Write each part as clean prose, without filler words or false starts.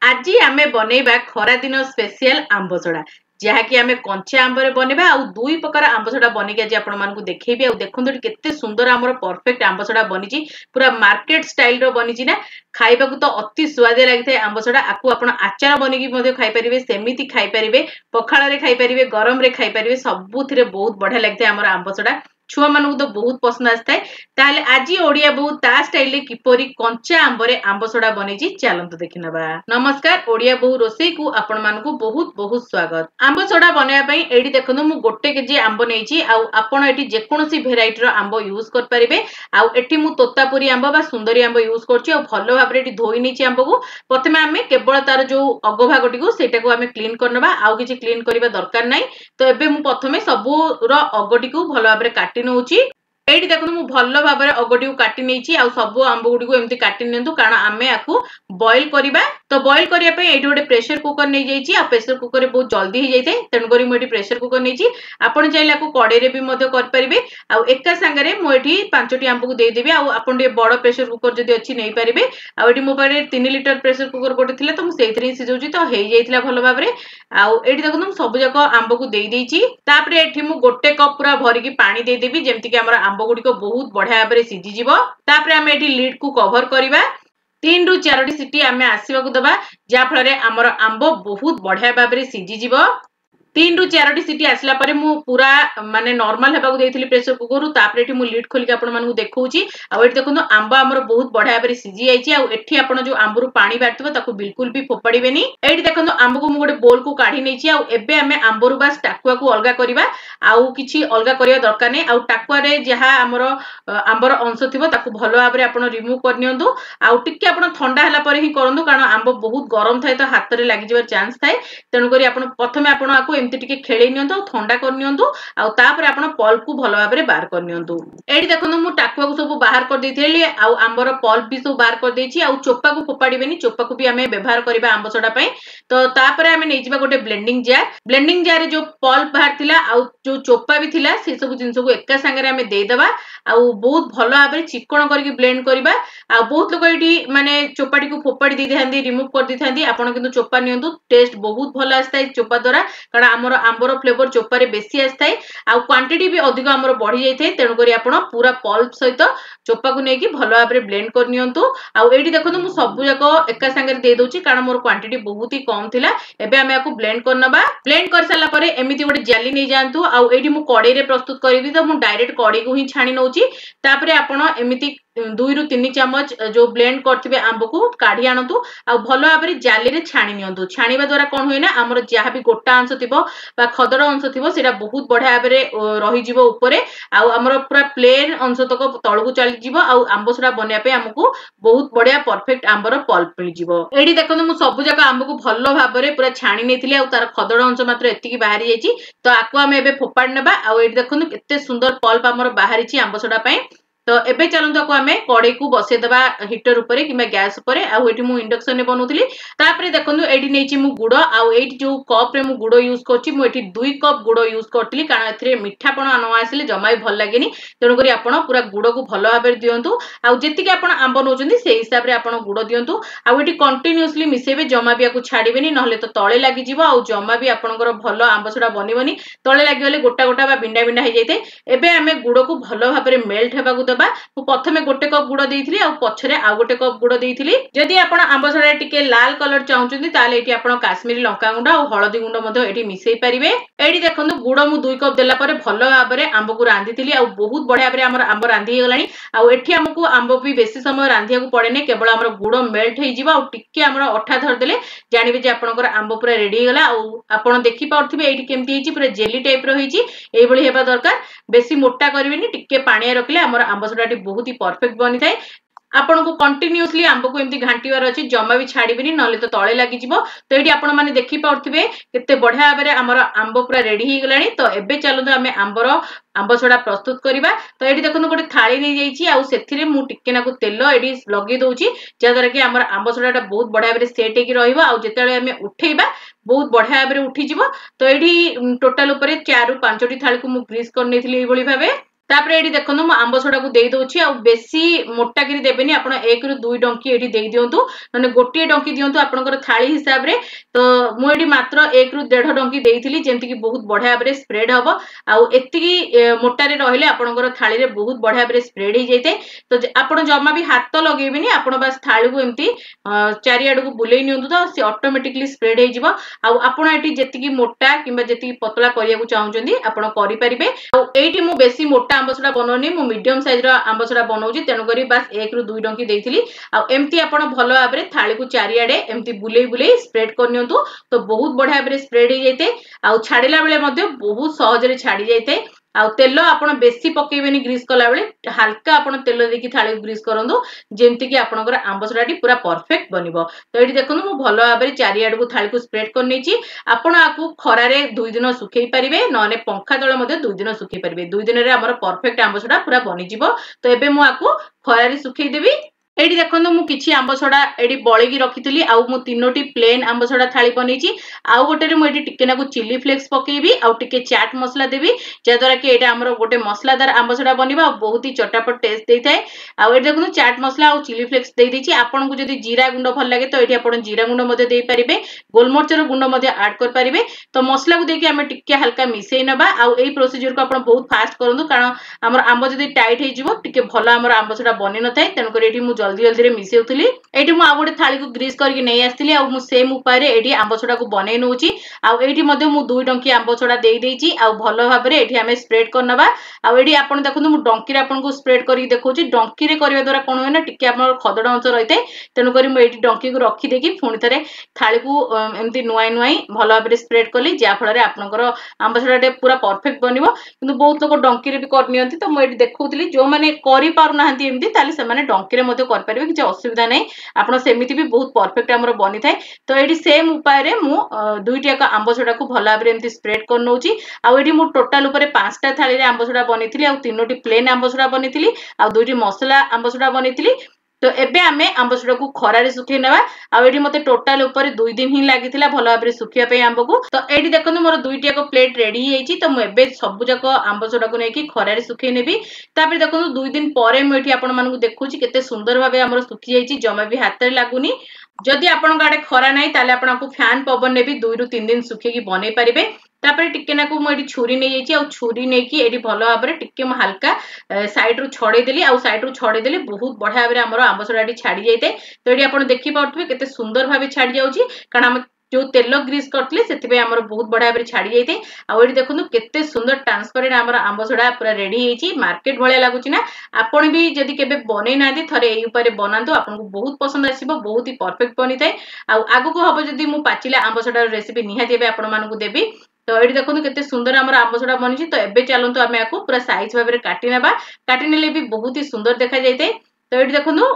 आज आमे बनैबा खरा दिन स्पेशल आंब सड़ा जहाँकि आमे कंचा आंबर बनैबा आ दुई प्रकार आंब सड़ा बनिक आज आपण मानकु देखैबी आ देखंतु केते सुंदर हमर परफेक्ट आंब सड़ा बनिची पूरा मार्केट स्टाइल रो बनिची ना खाइबाकू तो अति स्वाद लागिथाय आंब सड़ा आकु आपण आचार बनिकी मध्ये खाइ परिबे सेमिति खाइ परिबे पखाळ रे खाइ परिबे गरम रे खाइ परिबे सबुथिरे बहुत बढ़िया लागिथाय हमर आंब सड़ा छुआ मानू तो बहुत पसंद आसता है ताले आज ओडिया बहु ता स्टाइल रे किपरि कंचा आंबरे आंब सड़ा बनेची चलंतु देखि नबा। नमस्कार ओडिया बहु रोसई को आपण मानकु बहुत बहुत स्वागत। आंब सड़ा बनाया पई एडी देखनु मु 1 केजी आंब नेची आ आपण एटी जे कोनोसी भेराइटी रो आंब यूज कर परिबे आ एटी मु तोतापुरी आंब बा सुंदरी आंब यूज करची आ भलो भाबरे एटी धोई नेची आंब को प्रथमे आमे केवल तार जो अगो भागटी को सेटा को आमे क्लीन करनबा आ किछि क्लीन करिबा दरकार नै। तो एबे मु प्रथमे सबु रो अगटी को भलो भाबरे काटी नउची एठी देखनु मु भल्लो भाबरे अगटी को काटी नेची आ सब आंब गुडी को एमती काटी नेंतु कारण आमे आकु बॉईल करिबा। तो बॉईल करिया पे एठी गोटे प्रेशर कुकर नै जाईची आ प्रेशर कुकर रे बहुत जल्दी ही जाईते तेन करी मु एठी प्रेशर कुकर नेची आपण चाइला को कड़े रे भी मध्य कर परिबे आ एका संगे रे मु एठी 5टी आंब को दे देबी आ आपण दे बड़ प्रेशर कुकर जदी अछि नै परिबे आ एठी मो पारे 3 लीटर प्रेशर कुकर गोटे थिले तो मु सेइथरे सिजौची तो हेई जाइतिला भलो भाबरे आ एठी देखनु मु सब जाक आंब को देई देइची तापरे एठी मु गोटे कप पूरा भरी की पानी दे देबी जेमति कि हमर आंब गुडी को बहुत बढ़िया भाबरे सिजी जिवो। तापरे आमे एठी लीड को कवर करिबा 3 रु 4टी सीटी आमे आसीबा को दबा जा फल रे हमर आंब बहुत बढ़िया भाबरे सिजी जिवो। 3 रु 4टी सीटी आसला परे मु पूरा माने नॉर्मल हेबा को देइथिली प्रेशर कुकर रु तापरे एठी मु लीड खोली के आपण मानकु देखौची आ एठी देखनु आंब हमर बहुत बढ़िया भाबरे सिजी आइची आ एठी आपण जो आंब रु पानी बाटथिबो ताकू बिल्कुल भी फोपाडीबेनी। एठी देखनु आंब को मु गोटे बोल को काढी नेची आ एबे आमे आंब रु बास टाकुआ को अलगा करिबा आ किछि अलगा करिया दरकार नै आ टाकुआ रे जहा हमर आंबर अंश थिबो ताकू भलो भाबरे आपण रिमूव करनियंतु आ टिके आपण ठंडा हला परे ही करंतु कारण आंब बहुत गरम थाय तो हाथ रे लागि जबर चांस थाय तेनु करी आपण प्रथमे आपण आकू एमती टिके खेळै नियंतु ठंडा करनियंतु आ तापर आपण पल्प को भलो भाबरे बाहर करनियंतु। एडी देखनु मु टाकुआ को सब बाहर कर देथिली आ आंबर पल्प भी सब बाहर कर देछि आ चोपा को फोपाडीबेनी चोपा को भी हमें व्यवहार करबा आंब सडा पई। तो तापर हमें नै जिबा गोटे ब्लेंडिंग जार रे जो पल्प बाहर थिला आ जो चोपा भी थिला से सब जिंस को एका संगे रे हमें दे देबा आ बहुत भलो भाबरे चिकण करके ब्लेंड करबा आ बहुत लोग एडी माने चोपाटी को फोपाडी दी थांदी रिमूव कर दी थांदी आपण किंतु चोपा नियंतु टेस्ट बहुत भलो आस्ताय चोपा द्वारा कारण हमर आंबर फ्लेवर चोपा रे बेसी आस्ताय आ क्वांटिटी भी अधिक हमर बढ़ी जाइथाय तेनु करी आपण पूरा पल्प सहित चोपा को नेकी भलो भाबरे ब्लेंड कर नियंतु आ एडी देखनु मु सब जाको एका संगे रे दे दोची कारण मोर क्वांटिटी बहुत ही कम थिला। एबे हमें आको ब्लेंड करनबा ब्लेंड कर साला परे एमिति गोटे जाली नै जानतु आ एडी मु कड़े रे प्रस्तुत करबी तो मु डायरेक्ट कड़ी को ही छाणी नउची तापरे आपण एमिति 2 रु 3 चम्मच जो ब्लेंड करथिबे आंब को काढी आनतु आ भलो भाबरे जाली रे छाणी नियंतु छाणीबा द्वारा कोन होय ना हमर जहा भी गोटा अंश थिबो बा खदर अंश थिबो सेटा बहुत बढ़िया भाबरे रही जिवो ऊपरे आ हमर पूरा प्लेन अंश तक तळ को चली जिवो आ आंब सडा बनिया पे हमकु बहुत बढ़िया परफेक्ट आंबर पल्प मिल जिवो। एडी देखनु मु सब जगह आंब को भलो भाबरे पूरा छाणी नेथिली आ तार खदर अंश मात्र एतिकी बाहरी जाईची तो आको हम एबे फोपाड नेबा आ एडी देखनु केते सुंदर पल्प हमर बाहरीची आंब सडा पई। तो एबे चलंतु को हमें कड़े को बसे दबा हीटर ऊपर कि गैस ऊपर आ एठी मु इंडक्शन ने बनौतली तापरे देखंतु एठी नेची मु गुड़ आ एठी जो कप रे मु गुड़ यूज करची मु एठी 2 कप गुड़ यूज करतली कारण एथरे मिठापण न आसिले जमा भी भल लागेनी तेनु करी आपण पूरा गुड़ को भलो भाबे दियंतु आ जेति कि आपण आंब नोचंदी से हिसाब रे आपण गुड़ दियंतु आ एठी कंटीन्यूअसली मिसेबे जमा भी आकु छाडीबेनी नहले तो तळे लागि जिवो आ जमा भी आपणकर भलो आंब छडा बनिबनी तळे लागि गले गोटा गोटा बा बिंडा बिंडा हे जाइते। एबे हमें गुड़ को भलो भाबे मेल्ट हेबा को मु प्रथमे गोटे कप गुड़ देइथिली आ पछरे आ गोटे कप गुड़ देइथिली। जदि आपण आंब सडा टिके लाल कलर चाहुचंदी ताले एठी आपण काश्मीरी लंका गुंडा और हळदी गुंडा मध्ये एठी मिसई परिबे। एठी देखंतु गुड़ मु 2 कप देला परे भलो भाबरे आंब को रांधीथिली आ बहुत बढ़िया भाबरे हमर आंब रांधी हे गलानी आ एठी हमकु आंब भी बेसी समय रांधिया को पड़े नै केवल हमर गुड़ मेल्ट हे जिवो आ टिके हमर अठा धर देले जानिबे जे आपनकर आंब पूरा रेडी हे गला आ आपण देखि पाउथिबे एठी केमती हेची पूरा जेली टाइप रो हेची एई भली हेबा दरकार बेसी मोटा करबेनी टिके पानिया रखले हमर आंब सडाटी बहुत ही परफेक्ट बनी थाए। आपण को कंटिन्यूअसली आंब को एमती घांटीवार अछि जमा भी छाडीबेनी नले तो तळे लागि जिवो। तो एठी आपण माने देखि पाउथिबे केते बढ़िया भाबरे हमर आंब पूरा रेडी हे गलानी। तो एबे चलंतु हमें आंब सडा प्रस्तुत करिबा। तो एठी देखंतु गोटे थाली नै जाईची आ सेथिरे मु टिके नाकु तेल एठी लगे दोउची जे द्वारा कि हमर आंब सडाटा बहुत बढ़िया भाबरे सेट हेकी रहिबो आ जेतेले हमें उठेइबा बहुत बढ़िया भाबरे उठी जिवो। तो एठी टोटल ऊपर 4 रु 5टी थाली को मु ग्रीस कर नेथिली एई भली भाबे तापर एठी देखनु म आंब सोडा को देई दोछि आ बेसी मोटा करी देबेनी आपण 1 रु 2 डंकी एठी देई दियंतु माने गोटिए डंकी दियंतु आपनकर थाली हिसाब रे तो मु एठी मात्र 1 रु 1.5 डंकी देइथिली जेंति कि बहुत बढ़िया बरे स्प्रेड हबो आ एति की मोटा रे रहिले आपनकर थाली रे बहुत बढ़िया बरे स्प्रेड ही जैते तो आपण जम्मा भी हाथ लगेबेनी आपण बस थाली को एमती चारि आड को बुलेई नियंतु तो से ऑटोमेटिकली स्प्रेड हे जिवो आ आपण एठी जेति की मोटा किबा जेति की पतला करिया को चाहुचंदी आपण करि परिबे आ एठी मु बेसी मोटा आंब सोडा बनोनी मु मीडियम साइज रो आंब सोडा बनौजी तेनु करी बस 1 रु 2 डंकी देइथिली आ एमती आपण भलो भाबरे थाली को चारि आडे एमती बुलेई बुलेई स्प्रेड करनियंतु तो बहुत बढ़िया भाबरे स्प्रेड हे जैते आ छाडिला बेले मध्ये बहुत सहज रे छाडी जैते आ तेल आपण बेसी पकेबेनी ग्रीस कला बेले हल्का आपण तेल देकी थाली को ग्रीस करंदु जेंति कि आपनकर आंब सोडाटी पूरा परफेक्ट बनिबो तो एठी देखनु मु भलो भाबरे चारि आड को थाली को स्प्रेड कर नेची आपण आकु खरा रे 2 दिन सुखेई परिबे नने पंखा तळे मध्ये 2 दिन सुखेई परिबे 2 दिन रे हमर परफेक्ट आंब सोडा पूरा बनि जिवो तो एबे मु आकु खरा रे सुखेई देबी एठी देखनु मु किछि आंब सोडा एठी बळेगी रखितली आ मु तीनोटी प्लेन आंब सोडा थाली बनेची आ गोटे रे मु एठी टिके नाकु चिली फ्लेक्स पकेबी आ टिके चाट मसला देबी जे द्वारा कि एटा हमर गोटे मसलादार आंब सोडा बनिबा बहुत ही चटापट टेस्ट देइथाय आ एठी देखनु चाट मसला आ चिली फ्लेक्स देइ दिछि आपन को जदी जीरा गुंड भल लागे तो एठी आपन जीरा गुंड मध्ये देइ परिबे गोलमरच रो गुंड मध्ये ऐड कर परिबे तो मसला को देकी हमें टिके हल्का मिसेई नबा आ एई प्रोसीजर को आपन बहुत फास्ट करंदु कारण हमर आंब जदी टाइट हे जिवो टिके भलो हमर आंब सोडा बनि न थाय तन कर एठी मु जल्दी जल्दी रे मिसेउतली एठी मु आ गोटे थाली को ग्रीस करके नै आस्तिली आ मु सेम उपाय रे एठी आंब सोडा को बनै नउची आ एठी मध्ये मु 2 डंकी आंब सोडा देई देइची आ भलो भाबरे एठी हमें स्प्रेड करनबा आ एठी आपन देखनु मु डंकी रे आपन को स्प्रेड करी देखौची डंकी रे करबा द्वारा कोन होय ना टिके आपन खदड अंश रहिते तन करी मु एठी डंकी को रखी देकी पुणी थरे थाली को एमती नुआई नुआई भलो भाबरे स्प्रेड कली जा फल रे आपनकर आंब सोडा टे पूरा परफेक्ट बनिबो किंतु बहुत लोग डंकी रे भी करनियंती तो मु एठी देखौतली जो माने करि पारु नाहंती एमती ताले से माने डंकी रे मध्ये कर परिबे कि असुविधा नै आपण सेमिति भी बहुत परफेक्ट हमर बनि थाय तो एठी सेम उपाय रे मु दुईटी का आंब सोडा को भला भाबरे एमती स्प्रेड कर नउची आ एठी मु टोटल ऊपर 5टा थाली रे आंब सोडा बनिथिली आ तीनोटी प्लेन आंब सोडा बनिथिली आ दुईटी मसला आंब सोडा बनिथिली तो एबे आमे आंब सोडा को खरा रे सुखै नेबा आ एठी मते टोटल ऊपर 2 दिन ही लागिथिला भलो भाबरे सुखिया पे आंब को तो एठी देखनु मोर दुईटी को प्लेट रेडी हेची तो मु एबे सब जक आंब सोडा को नेकी खरा रे सुखै नेबी तापर देखनु 2 दिन परे मु एठी आपण मानकु देखुची केते सुंदर भाबे हमर सुखि जाईची जमा भी हाथ रे लागुनी जदि आपण गाडे खरा नै ताले आपण को फैन पवन ने भी 2 रु 3 दिन सुखे की बनै परिबे तापर टिके नाकु मु एठी छुरी नै जाईची आ छुरी नै की एठी भलो भाबरे टिके म हल्का साइड रु छडे देली आ साइड रु छडे देली बहुत बढ़िया भाबरे हमर आंब सोडाटी छाडी जाईते तो एठी आपण देखि पाउथबे केते सुंदर भाबे छाडी जाउची कारण हम जो तेल ग्रीस करतले सेति पे हमर बहुत बढ़िया भाबरे छाडी जाईते आ एठी देखनु केते सुंदर ट्रांसपेरेंट हमर आंब सोडा पूरा रेडी हेची मार्केट भले लागुची ना आपण भी जदी केबे बनै नादी थरे एई ऊपर बनांतो आपन को बहुत पसंद आसीबो बहुत ही परफेक्ट बनिथाय आ आगु को हबो जदी मु पाचिला आंब सोडा रेसिपी निहाती एबे आपण मानकु देबी तो एठी देखनु केते सुंदर हमर आंब सोडा बनिची तो एबे चलंतो आमे आकु पूरा साइज भाबरे काटी नेबा काटी नेले भी बहुत ही सुंदर देखा जायते तो एठी देखनु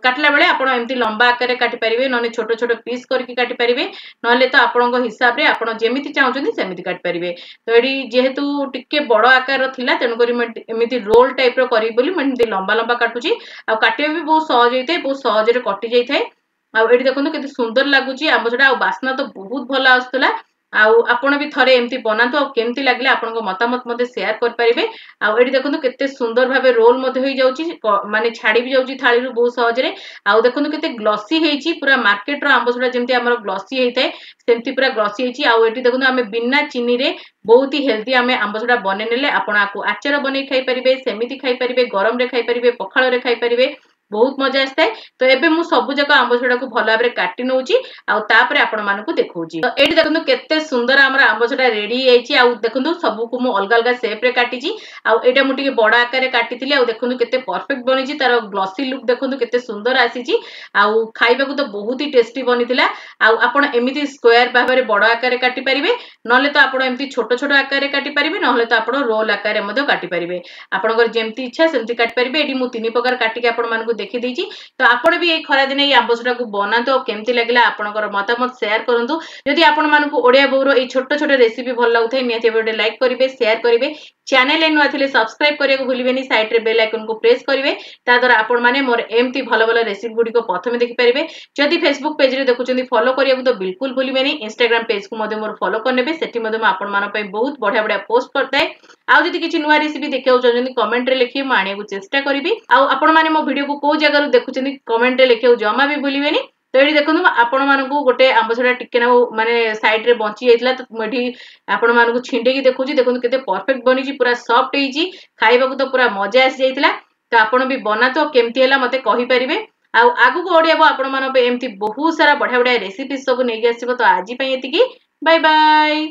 काटला बेले आपण एमती लंबा आकार रे काटी परिबे नने छोटो छोटो पीस करके काटी परिबे नले तो आपणको हिसाब रे आपण जेमिति चाहउछनी सेमिति काट परिबे तो एठी जेहेतु टिके बडो आकार रो थिला तेनु करी म एमिति रोल टाइप रो करी बोली म एमती लंबा लंबा काटुची आ काटिबे भी बहुत सहज हेते बहुत सहज रे कटि जाई थाए आ एठी देखनु केते सुंदर लागुची आंब सोडा आ बास्ना तो बहुत भला आस्तला आपण भी थरे एमती बनातो आ केमती लागले आपनको मतामत मध्ये शेयर कर परिबे आ एठी देखनु केते सुंदर भाबे रोल मध्ये होई जाउची माने छाडी भी जाउची थाली रु बहुत सहज रे आ देखनु केते ग्लॉसी हेची पूरा मार्केट रो आंब सोडा जेमती हमर ग्लॉसी हेइताय सेमती पूरा ग्लॉसी हेची आ एठी देखनु हमें बिना चीनी रे बहुत ही हेल्दी हमें आंब सोडा बने नेले आपण आकु आचार बने खाई परिबे सेमिति खाई परिबे गरम रे खाई परिबे पखाळ रे खाई परिबे बहुत मजा आस्ताय तो एबे मु सब जक आंब सोडा को भला भाबरे काटी नउची आ तापर आपण मानकु देखौची तो एठी देखनु केते सुंदर हमर आंब सोडा रेडी हेची आ देखनु सब को मु अलग अलग शेप रे काटीची आ एटा मु टिके बडा आकार रे काटीथिली आ देखनु केते परफेक्ट बनिची तार ग्लॉसी लुक देखनु केते सुंदर आसीची आ खाइबा को तो बहुत ही टेस्टी बनिथिला आ आपण एमिति स्क्वायर भाबरे बडा आकार रे काटी परिबे नले तो आपण एमिति छोटो छोटो आकार रे काटी परिबे नले तो आपण रोल आकार रे मध्ये काटी परिबे आपणकर जेमति इच्छा सेमति काटी परिबे एठी मु तीन प्रकार काटी के आपण मानकु देखि देइची तो आपण भी ए खरा दिन ए आंब सोडा को बनातो केमति लागला आपनकर मतामत शेयर करंतु यदि आपण मानकु ओडिया बोरो ए छोटो छोटो रेसिपी भल लागुथाय नियति वीडियो लाइक करिवे शेयर करिवे चैनल ए नुआ थिले सब्सक्राइब करिया को भूलिबेनी साइड रे बेल आइकन को प्रेस करिवे ता द्वारा आपण माने मोर एमती भलो भलो रेसिपी गुडी को प्रथमे देखि परिबे जदि फेसबुक पेज रे देखुचंदी फॉलो करिया को तो बिल्कुल भूलिबेनी इंस्टाग्राम पेज को मध्ये मोर फॉलो करनेबे सेठी मध्ये म आपण मान पय बहुत बढ़िया बढ़िया पोस्ट करताय आउ जदि किछि नुवा रेसिपी देखिବାକୁ चाहछन्ती कमेंट रे लिखि म आनिବାକୁ चेष्टा करिवि आउ आपण माने मो वीडियो को को जगह देखुछन्ती कमेंट रे लिखिବାକୁ जमा भी भूलिबेनी तो ये देखो आपण मानकू गोटे आंबसड़ा टिके ना माने साइड रे बंची जाइतला तो मठी आपण मानकू छिंडे की देखुची देखो केते परफेक्ट बनी पूरा सॉफ्ट होईची खाइबा को तो पूरा मजा आसी जाइतला तो आपण भी बना तो केमती हैला मते कहि परिबे आउ आगु को ओडियाबो आपण मान पे एमती बहुत सारा बढ़िया बढ़िया रेसिपी सब नै आसीबो तो आज पई एतिकी बाय बाय।